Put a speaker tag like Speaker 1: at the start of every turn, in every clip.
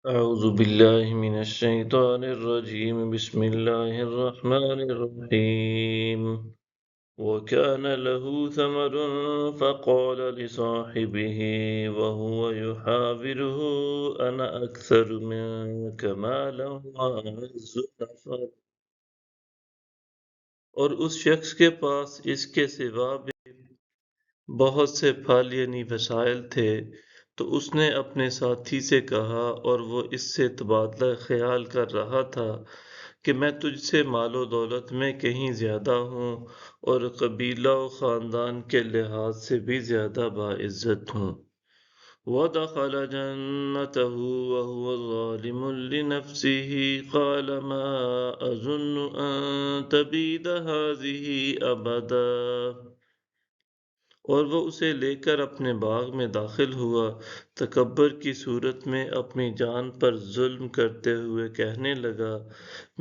Speaker 1: أعوذ بالله من الشيطان الرجيم بسم الله الرحمن الرحيم وكان له ثمر فقال لصاحبه وهو يحاوره أنا أكثر منك مالا وأعز نفرا اور اس شخص کے پاس اس کے سوا بھی بہت سے پھل یعنی وسائل تھے، تو اس نے اپنے ساتھی سے کہا اور وہ اس سے تبادلہ خیال کر رہا تھا کہ میں تجھ سے مال و دولت میں کہیں زیادہ ہوں اور قبیلہ و خاندان کے لحاظ سے بھی زیادہ باعزت ہوں۔ وَدَخَلَ جَنَّتَهُ وَهُوَ ظَالِمٌ لِنَفْسِهِ قَالَ مَا أَظُنُّ أَن تَبِيدَ هَٰذِهِ أَبَدًا، اور وہ اسے لے کر اپنے باغ میں داخل ہوا، تکبر کی صورت میں اپنی جان پر ظلم کرتے ہوئے کہنے لگا،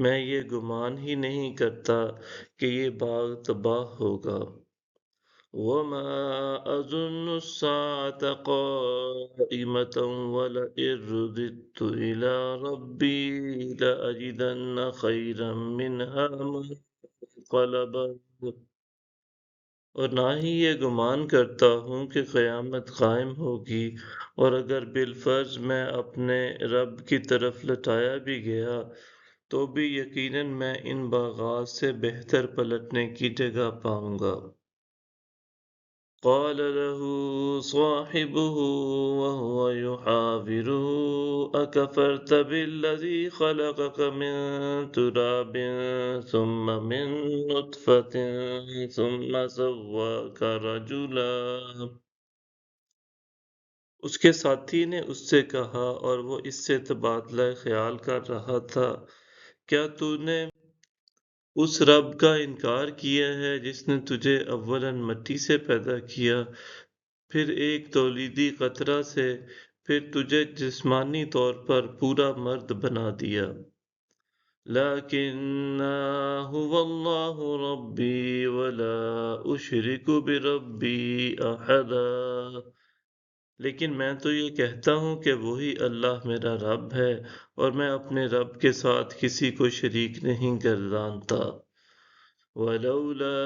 Speaker 1: میں یہ گمان ہی نہیں کرتا کہ یہ باغ تباہ ہوگا۔ وَمَا أَظُنُّ السَّاعَةَ قَائِمَةً وَلَئِن رُّدِدتُّ إِلَىٰ رَبِّي لَأَجِدَنَّ خَيْرًا مِّنْهَا مُنقَلَبًا، اور نہ ہی یہ گمان کرتا ہوں کہ قیامت قائم ہوگی، اور اگر بالفرض میں اپنے رب کی طرف لوٹایا بھی گیا تو بھی یقیناً میں ان باغات سے بہتر پلٹنے کی جگہ پاؤں گا۔ قال له صاحبه وهو يحاوره أكفرت بالذي خلقك من تراب ثم من نطفة ثم سواك رجلا، اس کے ساتھی نے اس سے کہا اور وہ اس سے تبادلہ خیال کر رہا تھا، کیا تو نے اس رب کا انکار کیا ہے جس نے تجھے اولاً مٹی سے پیدا کیا، پھر ایک تولیدی قطرہ سے، پھر تجھے جسمانی طور پر پورا مرد بنا دیا۔ لیکن هو اللہ ربی ولا اشرک بربی احدا، لیکن میں تو یہ کہتا ہوں کہ وہی اللہ میرا رب ہے اور میں اپنے رب کے ساتھ کسی کو شریک نہیں گردانتا۔ وَلَوْلَا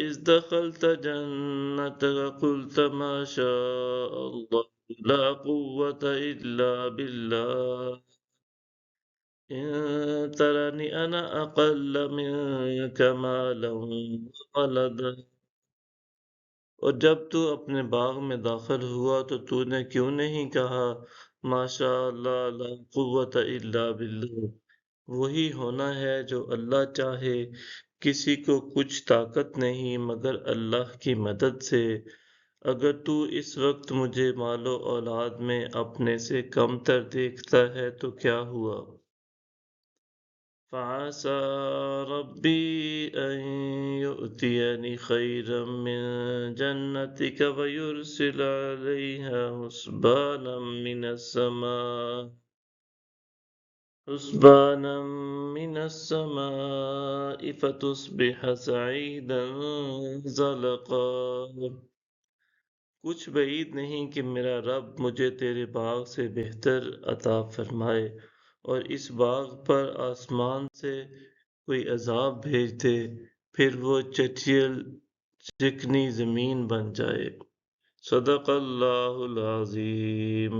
Speaker 1: إِذْ دَخَلْتَ جَنَّتَكَ قُلْتَ مَا شَاءَ اللَّهُ لَا قُوَّةَ إِلَّا بِاللَّهِ إِن تَرَنِ أَنَا أَقَلَّ مِنكَ مَالًا وَوَلَدًا، اور جب تو اپنے باغ میں داخل ہوا تو نے کیوں نہیں کہا ماشاء اللہ لا قوت الا باللہ، وہی ہونا ہے جو اللہ چاہے، کسی کو کچھ طاقت نہیں مگر اللہ کی مدد سے۔ اگر تو اس وقت مجھے مال و اولاد میں اپنے سے کم تر دیکھتا ہے تو کیا ہوا؟ فَعَسَىٰ رَبِّي أَن يُؤْتِيَنِ خَيْرًا مِّن جَنَّتِكَ وَيُرْسِلَ عَلَيْهَا حُسْبَانًا مِّنَ السَّمَاءِ فَتُصْبِحَ صَعِيدًا زَلَقًا، کچھ بعید نہیں کہ میرا رب مجھے تیرے باغ سے بہتر عطا فرمائے اور اس باغ پر آسمان سے کوئی عذاب بھیج دے، پھر وہ چٹیل چکنی زمین بن جائے۔ صدق اللہ العظیم۔